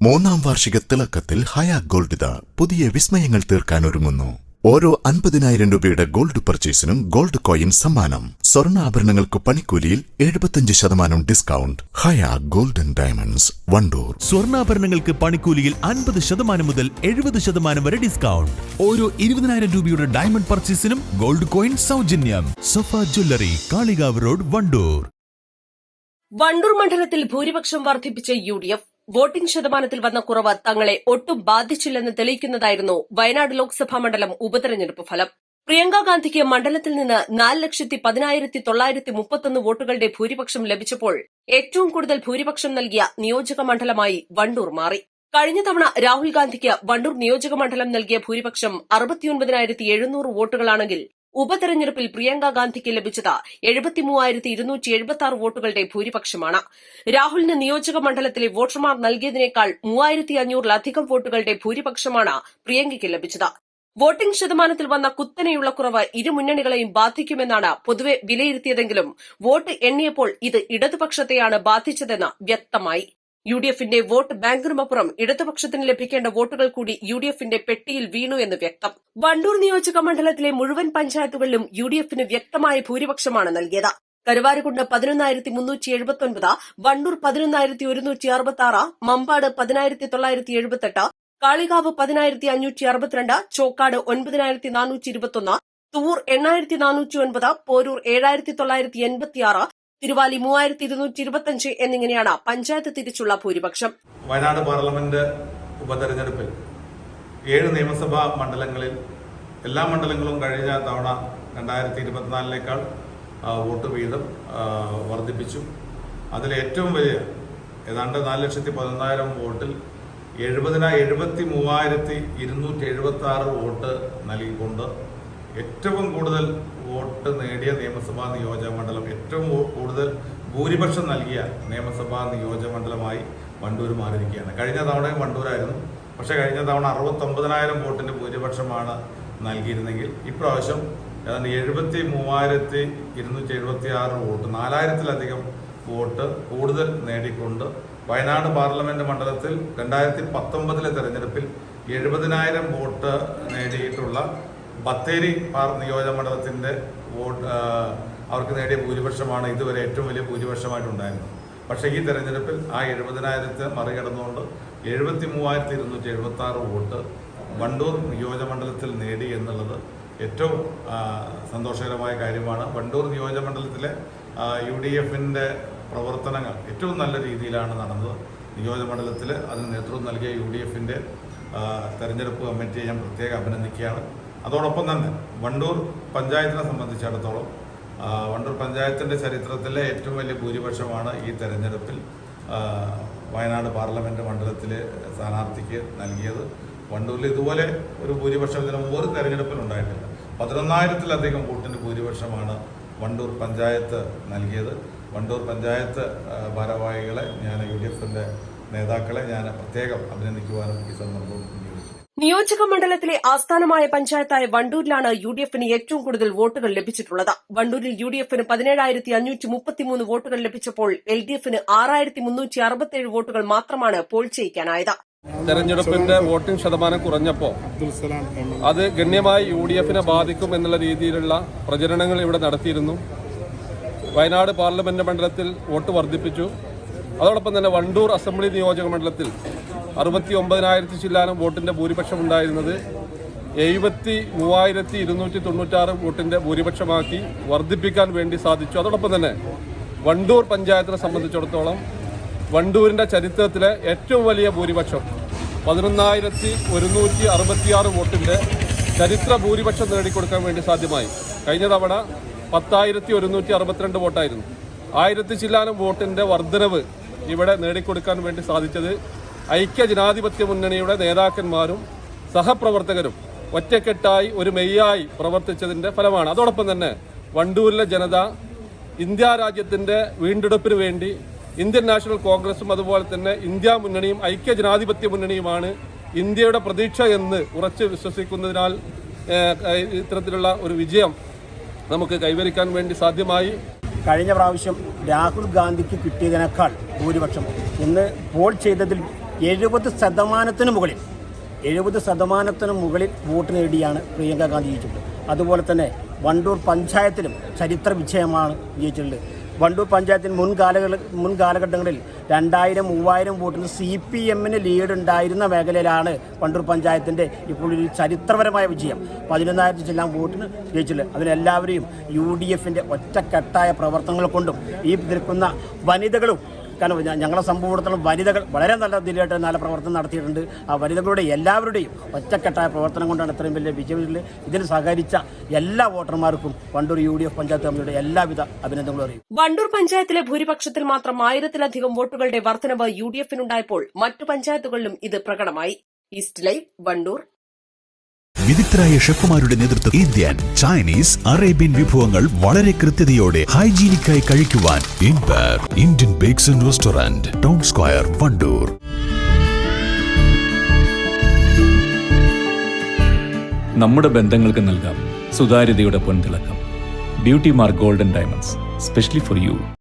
മൂന്നാം വാർഷിക തിളക്കത്തിൽ ഹയ ഗോൾഡ് പുതിയ വിസ്മയങ്ങൾ തീർക്കാൻ ഒരുങ്ങുന്നു. ഓരോ 50,000 രൂപയുടെ ഗോൾഡ് പർച്ചേസിനും ഗോൾഡ് കോയിൻ സമ്മാനം. സ്വർണ്ണാഭരണങ്ങൾക്ക് പണിക്കൂലിയിൽ 75% discount. Haya gold and diamonds, Wandoor. സ്വർണ്ണാഭരണങ്ങൾക്ക് പണിക്കൂലിയിൽ 50% മുതൽ 70% വരെ ഡിസ്കൗണ്ട്. ഓരോ 20,000 രൂപയുടെ ഡയമണ്ട് പർച്ചേസിനും ഗോൾഡ് കോയിൻ സൗജന്യം. സഫ ജ്വല്ലറി, കാളികാവ് റോഡ്, വണ്ടൂർ. വണ്ടൂർ മണ്ഡലത്തിൽ ഭൂരിപക്ഷം വർദ്ധിപ്പിച്ച UDF വോട്ടിംഗ് ശതമാനത്തിൽ വന്ന കുറവ് തങ്ങളെ ഒട്ടും ബാധിച്ചില്ലെന്ന് തെളിയിക്കുന്നതായിരുന്നു വയനാട് ലോക്സഭാ മണ്ഡലം ഉപതെരഞ്ഞെടുപ്പ് ഫലം. പ്രിയങ്ക ഗാന്ധിക്ക് മണ്ഡലത്തിൽ നിന്ന് 4,10,931 വോട്ടുകളുടെ ഭൂരിപക്ഷം ലഭിച്ചപ്പോൾ ഏറ്റവും കൂടുതൽ ഭൂരിപക്ഷം നൽകിയ നിയോജക മണ്ഡലമായി വണ്ടൂർ മാറി. കഴിഞ്ഞ തവണ രാഹുൽ ഗാന്ധിക്ക് വണ്ടൂർ നിയോജക മണ്ഡലം നൽകിയ ഭൂരിപക്ഷം 69,700 വോട്ടുകളാണെങ്കിൽ ഉപതെരഞ്ഞെടുപ്പിൽ പ്രിയങ്ക ഗാന്ധിക്ക് ലഭിച്ചത് 73,276 വോട്ടുകളുടെ ഭൂരിപക്ഷമാണ്. രാഹുലിന് നിയോജക മണ്ഡലത്തിലെ വോട്ടർമാർ നൽകിയതിനേക്കാൾ 3,500-ലധികം വോട്ടുകളുടെ ഭൂരിപക്ഷമാണ് പ്രിയങ്കയ്ക്ക് ലഭിച്ചത്. വോട്ടിംഗ് ശതമാനത്തിൽ വന്ന കുത്തനെയുള്ള കുറവ് ഇരു മുന്നണികളെയും ബാധിക്കുമെന്നാണ് പൊതുവെ വിലയിരുത്തിയതെങ്കിലും വോട്ട് എണ്ണിയപ്പോൾ ഇത് ഇടതുപക്ഷത്തെയാണ് ബാധിച്ചതെന്ന് വ്യക്തമായി. UDFന്റെ വോട്ട് ബാങ്കിനുമപ്പുറം ഇടതുപക്ഷത്തിന് ലഭിക്കേണ്ട വോട്ടുകൾ കൂടി UDFന്റെ പെട്ടിയിൽ വീണു എന്ന് വ്യക്തം. വണ്ടൂർ നിയോജക മണ്ഡലത്തിലെ മുഴുവൻ പഞ്ചായത്തുകളിലും UDFന് വ്യക്തമായ ഭൂരിപക്ഷമാണ് നൽകിയത്. കരുവാരക്കുണ്ട് 11,379, വണ്ടൂർ 11,166, മമ്പാട് 10,978, കാളികാവ് 10,562, ചോക്കാട് 9,421, തൂർ 8,409, പോരൂർ 7,986, തിരുവാലി 3,225 എന്നിങ്ങനെയാണ് പഞ്ചായത്ത് തിരിച്ചുള്ള ഭൂരിപക്ഷം. വയനാട് പാർലമെന്റ് ഉപതെരഞ്ഞെടുപ്പിൽ 7 നിയമസഭാ മണ്ഡലങ്ങളിൽ എല്ലാ മണ്ഡലങ്ങളും കഴിഞ്ഞ തവണ 2024 വോട്ട് വീതം വർദ്ധിപ്പിച്ചു. അതിൽ ഏറ്റവും വലിയ ഏതാണ്ട് 4,11,000 വോട്ടിൽ 73,276 വോട്ട് നൽകിക്കൊണ്ട് ഏറ്റവും കൂടുതൽ വോട്ട് നേടിയ നിയമസഭാ നിയോജക മണ്ഡലം, ഏറ്റവും കൂടുതൽ ഭൂരിപക്ഷം നൽകിയ നിയമസഭാ നിയോജക മണ്ഡലമായി വണ്ടൂർ മാറിയിരിക്കുകയാണ്. കഴിഞ്ഞ തവണയും വണ്ടൂരായിരുന്നു. പക്ഷേ കഴിഞ്ഞ തവണ 69,000 വോട്ടിന്റെ ഭൂരിപക്ഷമാണ് നൽകിയിരുന്നെങ്കിൽ ഇപ്രാവശ്യം ഏതാണ്ട് 73,276 വോട്ട്, 4,000-ലധികം വോട്ട് കൂടുതൽ നേടിക്കൊണ്ട് വയനാട് പാർലമെന്റ് മണ്ഡലത്തിൽ 2019 തെരഞ്ഞെടുപ്പിൽ 70,000 വോട്ട് നേടിയിട്ടുള്ള ബത്തേരി നിയോജക മണ്ഡലത്തിന്റെ വോട്ട് അവർക്ക് നേടിയ ഭൂരിപക്ഷമാണ് ഇതുവരെ ഏറ്റവും വലിയ ഭൂരിപക്ഷമായിട്ടുണ്ടായിരുന്നത്. പക്ഷേ ഈ തെരഞ്ഞെടുപ്പിൽ ആ 70,000 മറികടന്നുകൊണ്ട് 73,276 വോട്ട് വണ്ടൂർ നിയോജക മണ്ഡലത്തിൽ നേടി എന്നുള്ളത് ഏറ്റവും സന്തോഷകരമായ കാര്യമാണ്. വണ്ടൂർ നിയോജക മണ്ഡലത്തിലെ UDFന്റെ പ്രവർത്തനങ്ങൾ ഏറ്റവും നല്ല രീതിയിലാണ് നടന്നത്. നിയോജക മണ്ഡലത്തിൽ അതിന് നേതൃത്വം നൽകിയ UDFന്റെ തെരഞ്ഞെടുപ്പ് കമ്മിറ്റിയെ ഞാൻ പ്രത്യേകം അഭിനന്ദിക്കുകയാണ്. അതോടൊപ്പം തന്നെ വണ്ടൂർ പഞ്ചായത്തിനെ സംബന്ധിച്ചിടത്തോളം വണ്ടൂർ പഞ്ചായത്തിൻ്റെ ചരിത്രത്തിലെ ഏറ്റവും വലിയ ഭൂരിപക്ഷമാണ് ഈ തെരഞ്ഞെടുപ്പിൽ വയനാട് പാർലമെന്റ് മണ്ഡലത്തിലെ സ്ഥാനാർത്ഥിക്ക് നൽകിയത്. വണ്ടൂരിൽ ഇതുപോലെ ഒരു ഭൂരിപക്ഷം ഇതിന് മുമ്പ് ഒരു തെരഞ്ഞെടുപ്പിൽ ഉണ്ടായിട്ടില്ല. 11,000-ലധികം വോട്ടിൻ്റെ ഭൂരിപക്ഷമാണ് വണ്ടൂർ പഞ്ചായത്ത് നൽകിയത്. വണ്ടൂർ പഞ്ചായത്ത് ഭാരവാഹികളെ ഞാൻ UDFന്റെ നേതാക്കളെ ഞാൻ പ്രത്യേകം അഭിനന്ദിക്കുവാനും ഈ സന്ദർഭം നിയോജക മണ്ഡലത്തിലെ ആസ്ഥാനമായ പഞ്ചായത്തായ വണ്ടൂരിലാണ് UDFന് ഏറ്റവും കൂടുതൽ വോട്ടുകൾ ലഭിച്ചിട്ടുള്ളത്. വണ്ടൂരിൽ UDFന് 17,533 വോട്ടുകൾ ലഭിച്ചപ്പോൾ LDFന് 6,367 വോട്ടുകൾ മാത്രമാണ് പോൾ ചെയ്യിക്കാനായത്. തെരഞ്ഞെടുപ്പിന്റെ വോട്ടിംഗ് ശതമാനം കുറഞ്ഞപ്പോൾ അത് ഗണ്യമായി UDFനെ ബാധിക്കും എന്നുള്ള രീതിയിലുള്ള പ്രചരണങ്ങൾ ഇവിടെ നടത്തിയിരുന്നു. വയനാട് പാർലമെന്റ് മണ്ഡലത്തിൽ വോട്ട് വർദ്ധിപ്പിച്ചു. അതോടൊപ്പം തന്നെ വണ്ടൂർ അസംബ്ലി നിയോജക മണ്ഡലത്തിൽ 69,000 ചില്ലാനം വോട്ടിന്റെ ഭൂരിപക്ഷം ഉണ്ടായിരുന്നത് 73,296 വോട്ടിന്റെ ഭൂരിപക്ഷമാക്കി വർദ്ധിപ്പിക്കാൻ വേണ്ടി സാധിച്ചു. അതോടൊപ്പം തന്നെ വണ്ടൂർ പഞ്ചായത്തിനെ സംബന്ധിച്ചിടത്തോളം വണ്ടൂരിന്റെ ചരിത്രത്തിലെ ഏറ്റവും വലിയ ഭൂരിപക്ഷം 11,166 വോട്ടിന്റെ ചരിത്ര ഭൂരിപക്ഷം നേടിക്കൊടുക്കാൻ വേണ്ടി സാധ്യമായി. കഴിഞ്ഞ തവണ 10,162 വോട്ടായിരുന്നു. 1,000 ചില്ലാനം വോട്ടിന്റെ വർധനവ് ഇവിടെ നേടിക്കൊടുക്കാൻ വേണ്ടി സാധിച്ചത് ഐക്യ ജനാധിപത്യ മുന്നണിയുടെ നേതാക്കന്മാരും സഹപ്രവർത്തകരും ഒറ്റക്കെട്ടായി ഒരു മെയ്യായി പ്രവർത്തിച്ചതിന്റെ ഫലമാണ്. അതോടൊപ്പം തന്നെ വണ്ടൂരിലെ ജനത ഇന്ത്യ രാജ്യത്തിന്റെ വീണ്ടെടുപ്പിന് വേണ്ടി ഇന്ത്യൻ നാഷണൽ കോൺഗ്രസും അതുപോലെ തന്നെ ഇന്ത്യ മുന്നണിയും ഐക്യ ജനാധിപത്യ മുന്നണിയുമാണ് ഇന്ത്യയുടെ പ്രതീക്ഷ എന്ന് ഉറച്ചു വിശ്വസിക്കുന്നതിനാൽ ഇത്തരത്തിലുള്ള ഒരു വിജയം നമുക്ക് കൈവരിക്കാൻ വേണ്ടി സാധ്യമായി. കഴിഞ്ഞ പ്രാവശ്യം രാഹുൽ ഗാന്ധിക്ക് കിട്ടിയതിനേക്കാൾ ഭൂരിപക്ഷം ഇന്ന് പോൾ ചെയ്തതിൽ 70% മുകളിൽ വോട്ട് നേടിയാണ് പ്രിയങ്ക ഗാന്ധി ജയിച്ചിട്ടുള്ളത്. അതുപോലെ തന്നെ വണ്ടൂർ പഞ്ചായത്തിലും ചരിത്ര വിജയമാണ് വിജയിച്ചിട്ടുള്ളത്. വണ്ടൂർ പഞ്ചായത്തിന് മുൻ കാലഘട്ടങ്ങളിൽ 2000-3000 വോട്ടിന് CPM ലീഡ് ഉണ്ടായിരുന്ന മേഖലയിലാണ് വണ്ടൂർ പഞ്ചായത്തിൻ്റെ ഇപ്പോൾ ഒരു ചരിത്രപരമായ വിജയം. 11,000 ചില്ലാൻ വോട്ടിന് ജയിച്ചിട്ടുള്ളത്. അതിലെല്ലാവരെയും UDF ഒറ്റക്കെട്ടായ പ്രവർത്തനങ്ങൾ കൊണ്ടും ഈ നിൽക്കുന്ന വനിതകളും, കാരണം ഞങ്ങളെ സംഭവത്തിലും വനിതകൾ വളരെ നല്ല രീതിയിലായിട്ട് നല്ല പ്രവർത്തനം നടത്തിയിട്ടുണ്ട്. ആ വനിതകളുടെ എല്ലാവരുടെയും ഒറ്റക്കെട്ടായ പ്രവർത്തനം കൊണ്ടാണ് ഇത്രയും വലിയ വിജയം. ഇതിന് സഹകരിച്ച എല്ലാ വോട്ടർമാർക്കും വണ്ടൂർ UDF പഞ്ചായത്ത് കമ്മിറ്റിയുടെ എല്ലാവിധ അഭിനന്ദനങ്ങളും അറിയും. വണ്ടൂർ പഞ്ചായത്തിലെ ഭൂരിപക്ഷത്തിൽ മാത്രം 1000-ലധികം വോട്ടുകളുടെ വർധനവ് UDFനുണ്ടായപ്പോൾ മറ്റു പഞ്ചായത്തുകളിലും ഇത് പ്രകടമായി. East live, Wandoor. വിദഗ്ധരായ ഷെഫുമാരുടെ നേതൃത്വത്തിൽ ഇന്ത്യൻ, ചൈനീസ്, അറേബ്യൻ വിഭവങ്ങൾ വളരെ കൃത്യതയോടെ ഹൈജീനിക്കായി കഴിക്കുവാൻ Indian bakes and restaurant, town square, Wandoor. നമ്മുടെ ബന്ധങ്ങൾക്ക് നൽകാം സുതാര്യതയുടെ പൊൻതിളക്കം. Beauty mark golden diamonds, specially for U.